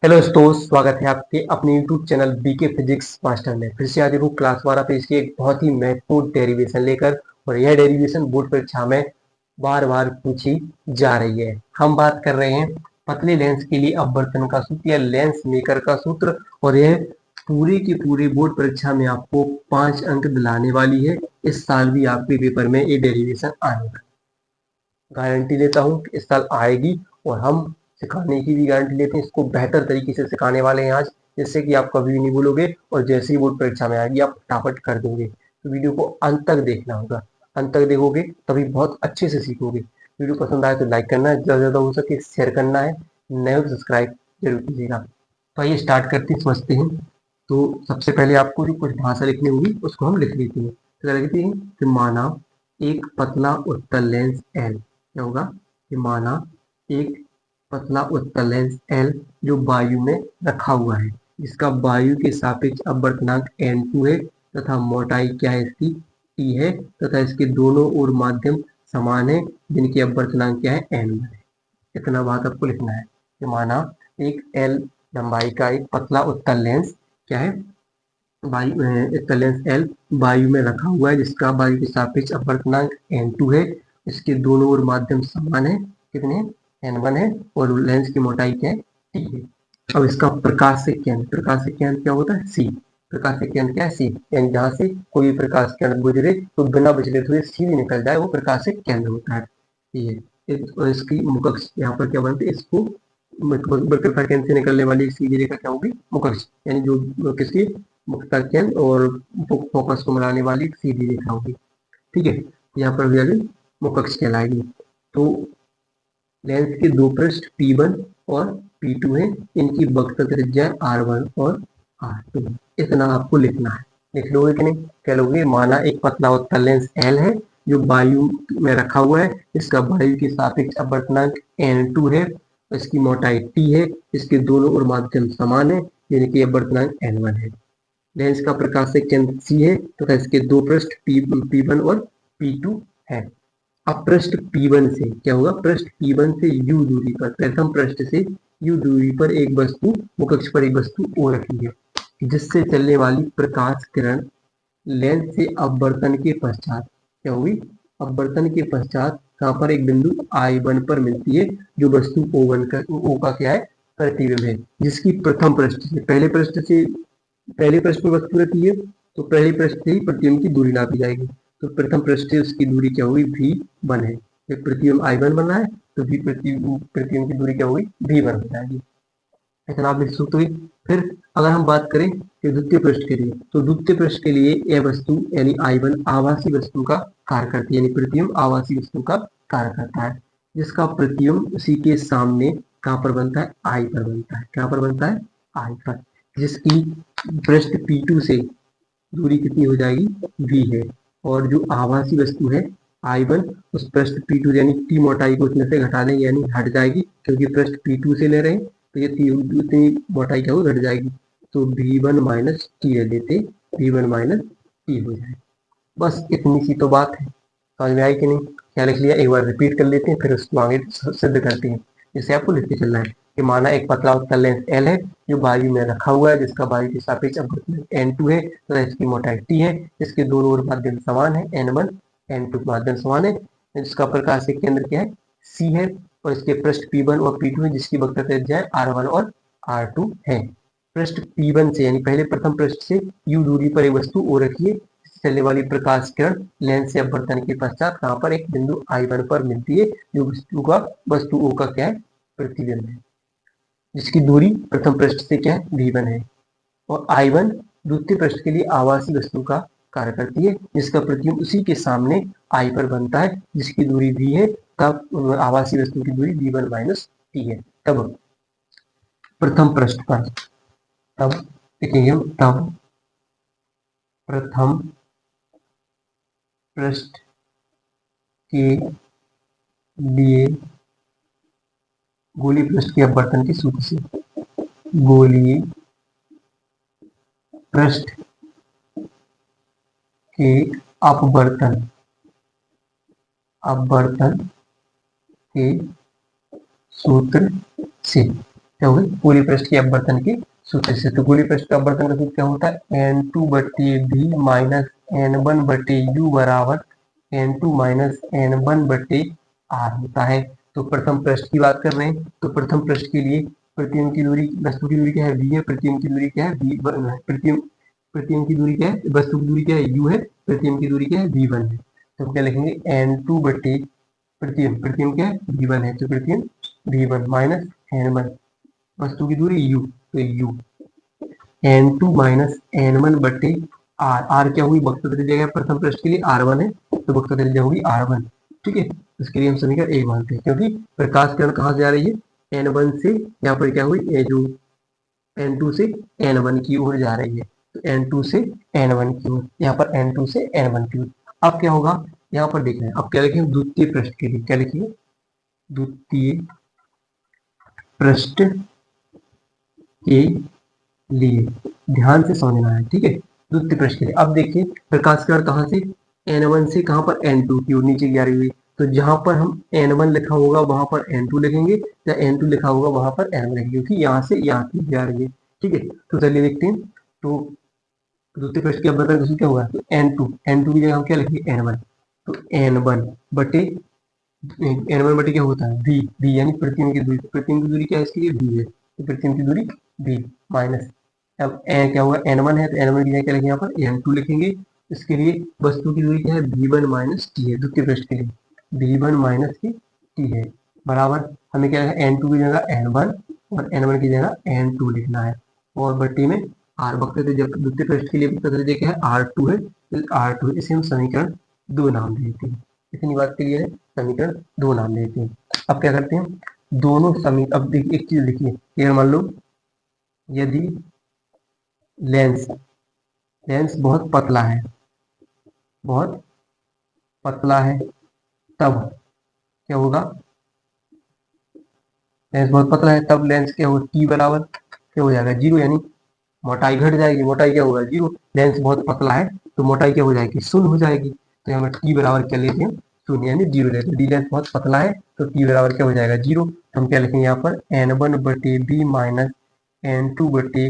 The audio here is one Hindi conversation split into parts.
हेलो दोस्तों, स्वागत है आपके अपने YouTube channel BK physics master में। फिर से आज हूँ क्लास 12 पेज की एक बहुत ही महत्वपूर्ण डेरिवेशन लेकर। और यह डेरिवेशन बोर्ड परीक्षा में बार बार पूछी जा रही है। हम बात कर रहे हैं पतले लेंस के लिए अपवर्तन का सूत्र या लेंस मेकर का सूत्र। और यह पूरी की पूरी बोर्ड परीक्षा में आपको 5 अंक दिलाने वाली है। इस साल भी आपके पेपर में ये डेरिवेशन आएगा, गारंटी लेता हूँ कि इस साल आएगी। और हम सिखाने की भी गारंटी लेते हैं, इसको बेहतर तरीके से सिखाने वाले हैं आज, जिससे कि आप कभी भी नहीं भूलोगे और जैसे ही बोर्ड परीक्षा में आएगी आप फटाफट कर दोगे। तो वीडियो को अंत तक देखना होगा, अंत तक देखोगे तभी बहुत अच्छे से सीखोगे। वीडियो पसंद आए तो लाइक करना है, ज़्यादा से ज़्यादा हो सके शेयर करना है, नए हो तो सब्सक्राइब जरूर कीजिएगा। तो आइए स्टार्ट करते हैं, समझते हैं। तो सबसे पहले आपको जो कुछ भाषा लिखनी होगी उसको हम लिख लेते हैं। तो क्या लिखते हैं कि माना एक पतला उत्तल लेंस एल, क्या होगा कि माना एक पतला उत्तल लेंस एल जो वायु में रखा हुआ है, जिसका वायु के सापेक्ष अपवर्तनांक n2 है तथा मोटाई क्या है इसकी t है, तथा इसके दोनों ओर माध्यम समान है जिनकी अपवर्तनांक क्या है n1 है। इतना बात आपको लिखना है कि माना एक l लंबाई का एक पतला उत्तल लेंस क्या है, उत्तल लेंस L वायु में रखा हुआ है, जिसका वायु के सापेक्ष अपवर्तनांक n2 है। इसके दोनों ओर माध्यम समान है, कितने n1 है, और लेंस की मोटाई क्या है t है। अब इसका प्रकाश से केंद्र क्या होता है C। प्रकाश से केंद्र क्या है C, यानी जहां से कोई भी प्रकाश किरण गुजरे तो बिना विचलित हुए सीधे निकल जाए, वो प्रकाश से केंद्र होता है। ये और इसकी मुकक्ष यहाँ पर क्या बनते हैं, इसको वक्रता केंद्र से निकलने वाली एक सीधी रेखा क्या होगी, मुकक्ष, यानी जो किसकी मुक्ता केंद्र और फोकस को मिलाने वाली एक सीधी रेखा होगी। ठीक है, यहाँ पर भी आगे मुकक्ष कहलाएगी। तो लेंस के दो पृष्ठ P1 और P2 है, इनकी वक्र त्रिज्या R1 और R2। इतना आपको लिखना है, लिख लोगे कि नहीं, कह लोगे माना एक पतला उत्तल लेंस L है जो वायु में रखा हुआ है, इसका वायु के सापेक्ष अपवर्तनांक n2 है, इसकी मोटाई t है, इसके दोनों ओर माध्यम समान है यानी कि अपवर्तनांक n1 है। लेंस का प्रकाशिक केंद्र C है तथा इसके दो पृष्ठ P1 और P2 है। अब पृष्ठ P1 से क्या होगा, पृष्ठ P1 से U दूरी पर, प्रथम पृष्ठ से U दूरी पर एक वस्तु, मुकक्ष पर एक वस्तु O रखी है, जिससे चलने वाली प्रकाश किरण लेंस से अपवर्तन के पश्चात क्या होगी, अपवर्तन के पश्चात कहाँ पर एक बिंदु I1 पर मिलती है, जो वस्तु O का क्या है, प्रतिबिंब है, जिसकी प्रथम पृष्ठ से पहले पृष्ठ पर वस्तु रहती है, तो पहले पृष्ठ से ही प्रतिबिंब की दूरी नापी जाएगी। तो प्रथम पृष्ठ से उसकी दूरी क्या होगी, V1 है। जब प्रतिबिंब I1 बन रहा है तो प्रतिबिंब की दूरी क्या होगी, V1 हो जाएगी। इतना आप लिख सकते हो। फिर अगर हम बात करें कि द्वितीय पृष्ठ के लिए, तो द्वितीय पृष्ठ के लिए यह वस्तु यानी I1 आभासी वस्तु का कार्य करती है, यानी प्रतिबिंब आभासी वस्तु का कार्य करता है, जिसका प्रतिबिंब उसी के सामने कहाँ पर बनता है, I पर बनता है। कहाँ पर बनता है, I पर, जिसकी पृष्ठ P2 से दूरी कितनी हो जाएगी, V है। और जो आभासी वस्तु है I1 उस पृष्ठ P2 यानी T मोटाई को उसमें से घटा देंगे, यानी हट जाएगी, क्योंकि पृष्ठ P2 से ले रहे हैं तो ये इतनी मोटाई क्या हो, घट जाएगी। तो V1 माइनस टी ले लेते, V1 माइनस टी हो जाए। बस इतनी सी तो बात है, समझ में आई कि नहीं, क्या लिख लिया, एक बार रिपीट कर लेते हैं फिर उसको आगे सिद्ध करते हैं। जैसे आपको लिखते चलना है कि माना एक पतला उत्तल लेंस L है जो वायु में रखा हुआ है, जिसका वायु के सापेक्ष अपवर्तनांक n2 है तथा इसकी मोटाई t है, इसके दोनों ओर माध्यम समान है, n1 n2 माध्यम समान है, जिसका प्रकाशिक केंद्र क्या है, C है, और इसके पृष्ठ P1 और P2 है, जिसकी वक्र त्रिज्या R1 और R2 है। पृष्ठ P1 से यानी पहले प्रथम पृष्ठ से U दूरी पर एक वस्तु O रखिए, चलने वाली प्रकाश किरण लेंस से अपवर्तन के पश्चात कहाँ पर एक बिंदु I1 पर मिलती है, जो वस्तु O का क्या है, प्रतिबिंब है, जिसकी दूरी प्रथम पृष्ठ से क्या है, V1 है। और I1 द्वितीय पृष्ठ के लिए आभासी वस्तु का कार्य करती है, जिसका प्रतिबिंब उसी के सामने I पर बनता है, जिसकी दूरी V है। तब आभासी वस्तु की दूरी V1 माइनस T है। तब प्रथम पृष्ठ पर, तब देखेंगे हम, तब प्रथम पृष्ठ के लिए गोलीय पृष्ठ के अपवर्तन के सूत्र से, गोलीय पृष्ठ के अपवर्तन अपवर्तन के सूत्र से क्या होगी, पूरी पृष्ठ के अपवर्तन के सूत्र से। तो पूरी पृष्ठ का अपवर्तन का सूत्र क्या होता है, n2 बटे v माइनस n1 बटे u बराबर n2 माइनस n1 बटे r होता है। तो प्रथम पृष्ठ की बात कर रहे हैं, तो प्रथम पृष्ठ के लिए प्रतिबिंब की दूरी, वस्तु की दूरी क्या है, v है, प्रतिबिंब की दूरी क्या है, प्रतिबिंब की दूरी क्या है, वस्तु की दूरी क्या है, u है, प्रतिबिंब की दूरी क्या है, v1 है। तो क्या लिखेंगे, n2 बटे प्रतिबिंब, प्रतिबिंब क्या है, v1 है, तो प्रतिबिंब v1 माइनस n1, वस्तु की दूरी u, तो u n2 माइनस n1 बटे r क्या हुई, वक्रता त्रिज्या है प्रथम पृष्ठ के लिए r1 है, तो वक्रता त्रिज्या होगी r1। ठीक है, इसके लिए हम समीकरण 1 मानते हैं, क्योंकि प्रकाश किरण कहाँ से आ रही है, n1 से, यहाँ पर क्या हुई, ये जो n2 से n1 की ओर जा रही है, तो n2 से n1 की ओर, यहाँ पर n2 से n1 की ओर। अब क्या होगा, यहाँ पर देख रहे हैं, अब क्या लिखेंगे, द्वितीय पृष्ठ के लिए क्या लिखिए, द्वितीय पृष्ठ के लिए ध्यान से समझना है। ठीक है, द्वितीय पृष्ठ के लिए अब देखिए, प्रकाश किरण कहाँ से, n1 से कहाँ पर, n2 की ओर नीचे की आ रही हुई, तो जहां पर हम n1 लिखा होगा वहां पर n2 लिखेंगे, या n2 लिखा होगा वहां पर n1 लिखेंगे, क्योंकि यहाँ से यहाँ की जा रही है। ठीक है, तो चलिए देखते हैं। तो द्वितीय पृष्ठ के अपवर्तन का क्या होगा, तो n2 की जगह हम क्या लिखेंगे, n1, तो n1 बटे n1 बटे क्या होता है, v यानी प्रतिबिंब की दूरी, प्रतिबिंब की दूरी क्या है इसके लिए, v है, तो प्रतिबिंब की दूरी v माइनस, अब क्या होगा, n1 है, तो n1 की जगह क्या लिखेंगे, यहाँ पर n2 लिखेंगे। इसके लिए वस्तु की दूरी क्या है, v1 माइनस t है, द्वितीय पृष्ठ के लिए v1 माइनस की t है, बराबर हमें क्या है, n2 की जगह n1 और n1 की जगह n2 लिखना है, और बट्टी में r, वक्र द्वितीय पृष्ठ के लिए वक्र त्रिज्या क्या है, r2 है, तो r2 इसे हम समीकरण 2 नाम देते हैं। इतनी बात क्लियर है, समीकरण 2 नाम देते हैं। अब क्या करते हैं, दोनों समीकरण, अब देखिए एक चीज लिखिए, ये मान लो यदि लेंस लेंस बहुत पतला है, बहुत पतला है, तब क्या होगा, लेंस बहुत पतला है तब लेंस क्या होगा, टी बराबर क्या हो जाएगा, जीरो, यानी मोटाई घट जाएगी, मोटाई क्या होगा, जीरो। लेंस बहुत पतला है तो मोटाई क्या हो जाएगी, शून्य हो जाएगी, तो यहाँ टी बराबर क्या लेते हैं, शून्य, यानी जीरो लेते हैं। डी लेंस बहुत पतला है तो टी बराबर क्या हो जाएगा, जीरो। तो हम क्या लिखेंगे यहाँ पर, n1 बटे बी माइनस n2 बटे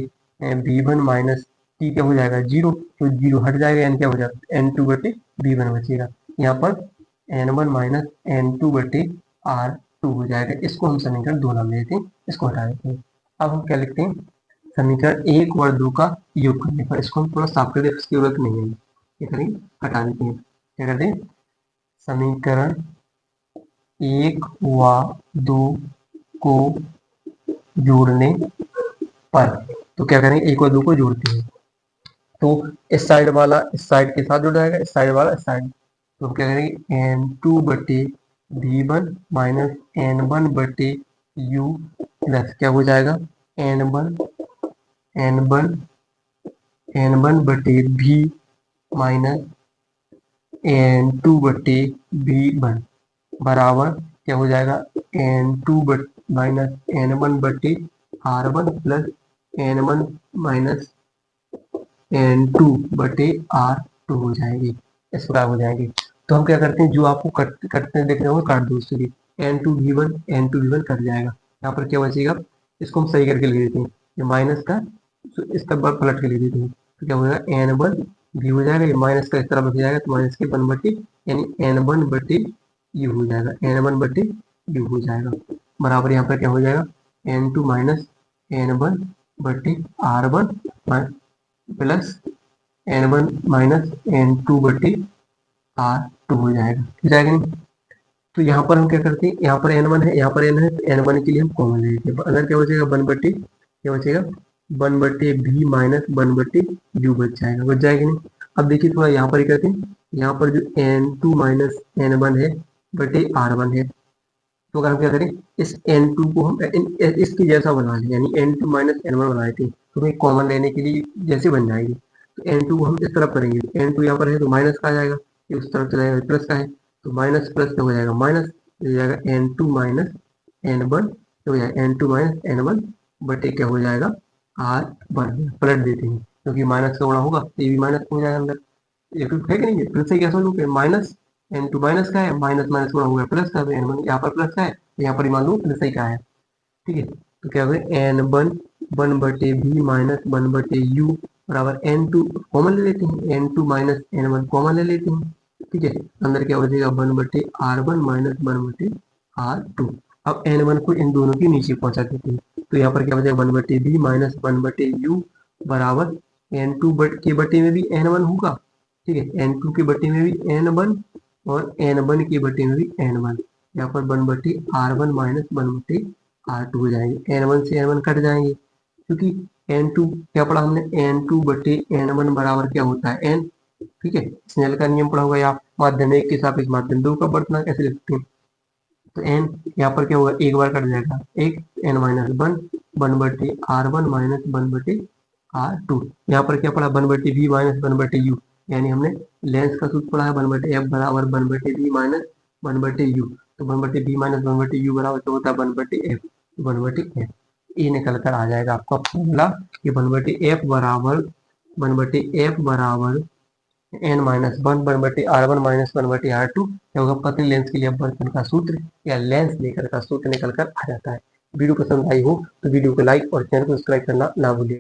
b1 माइनस टी क्या हो जाएगा, जीरो, तो जीरो हट जाएगा, यानी क्या हो जाएगा, n2 बटे b1 बचेगा। यहाँ पर n1 माइनस n2 बटे r2 हो जाएगा। इसको हम समीकरण 2 नाम देते हैं, इसको हटा देते हैं। अब हम क्या लिखते हैं, समीकरण 1 और 2 का योग करने पर, इसको हम थोड़ा साफ कर दें, इसकी जरूरत नहीं है, क्या करेंगे, हटा देते हैं। क्या करते हैं, समीकरण 1 व 2 को जोड़ने पर, तो क्या करेंगे, 1 और 2 को जोड़ते हैं, तो इस साइड वाला इस साइड के साथ जुड़ जाएगा, इस साइड वाला इस साइड, तो हम क्या करेंगे, n2 बटे v1 माइनस n1 बटे u प्लस क्या हो जाएगा, n1 n1 n1 बटे v माइनस n2 बटे v1 बराबर क्या हो जाएगा, n2 माइनस n1 बटे r1 plus n1 minus n2 बटे r2 हो जाएगी, इस प्रकार हो जाएगी। तो हम क्या करते हैं, जो आपको करते देख रहे हो काट दो उसके लिए, n2 v1 कट जाएगा, यहाँ पर क्या बचेगा, इसको हम सही करके लिख देते हैं, ये माइनस का तो इस तरफ पलट के लिख देते हैं, तो क्या हो जाएगा, n1 v हो जाएगा, ये माइनस का इस तरफ बच जाएगा, तो माइनस के 1 बटे यानी n1 बटे u हो जाएगा, n1 बटे u हो जाएगा, बराबर यहाँ पर क्या हो जाएगा, n2 माइनस n1 बटे r1 plus n1 minus n2 बटे r2 हो जाएगा, हो जाएगा नहीं। तो यहाँ पर हम क्या करते हैं, यहाँ पर n1 है, यहाँ पर n है, तो n1 के लिए हम कॉमन ले लेते हैं, अगर क्या बचेगा, 1 बटे क्या बचेगा, 1 बटे v माइनस 1 बटे u बच जाएगा, बच जाएगा नहीं। अब देखिए थोड़ा यहाँ पर ही करते हैं, यहाँ पर जो n2 माइनस n1 है बटे r1 है, तो अगर हम क्या करें, इस n2 को हम इसके जैसा बना लें, यानी n2 माइनस n1 बनाए थे, तो हमें कॉमन लेने के लिए जैसे बन जाएगी, तो n2 को हम इस तरफ करेंगे, n2 यहाँ पर है तो माइनस का आ जाएगा, ये उस तरफ चला जाएगा, प्लस का है तो माइनस प्लस क्या हो जाएगा, माइनस हो जाएगा, n2 माइनस n1 हो जाएगा, n2 माइनस n1 बटे क्या हो जाएगा, r1, पलट देते हैं, क्योंकि माइनस का गुणा होगा तो ये भी माइनस हो जाएगा अंदर, ये फिर है कि नहीं है, फिर से क्या समझ लो, माइनस n2 माइनस का है, माइनस माइनस गुणा हो गया प्लस का, तो n1 यहाँ पर प्लस का है, यहाँ पर मान लो प्लस ही का है। ठीक है, तो क्या होगा एन वन वन बटे बी माइनस वन बटे यू बराबर एन टू कॉमन ले लेते हैं, N two minus N one common ले लेते हैं। ठीक है, अंदर क्या बचेगा वन बटे आर वन माइनस वन बटे आर टू। अब एन वन को इन दोनों के नीचे पहुंचा देते हैं, तो यहाँ पर क्या बचेगा वन बटे बी माइनस वन बटे यू बराबर एन टू के बटे में भी एन वन होगा। ठीक है, एन टू के बटे में भी एन वन और एन वन के बटे में भी एन वन। यहाँ पर वन बटे आर वन माइनस वन बटे आर टू हो जाएंगे, एन वन से एन वन कट जाएंगे, क्योंकि एन टू क्या पढ़ा हमने, एन टू बटे एन वन बराबर क्या होता है एन। ठीक है, स्नेल का नियम पढ़ा होगा, या माध्यम एक के सापेक्ष माध्यम दो का बर्तना कैसे लिखते हैं। तो एन यहाँ पर क्या होगा, एक बार कट जाएगा, एक एन माइनस वन वन बटे आर वन माइनस वन बटे आर टू। यहाँ पर क्या पढ़ा, वन बटे बी माइनस वन बटे यू, यानी हमने लेंस का सूत्र पढ़ा है, वन बटे एफ बराबर वन बटे बी माइनस वन बटे यू। तो वन बटे बी माइनस वन बटे यू बराबर क्या होता है वन बटे एफ, वन बटे एफ। ये निकल कर आ जाएगा आपका फॉर्मूला कि वन बटे एफ बराबर एन माइनस वन वन बटे आर वन माइनस वन बटे आर टू। क्या होगा, पतली लेंस के लिए अपवर्तन का सूत्र या लेंस लेकर का सूत्र निकल कर आ जाता है। वीडियो पसंद आई हो तो वीडियो को लाइक और चैनल को सब्सक्राइब करना ना भूलिए।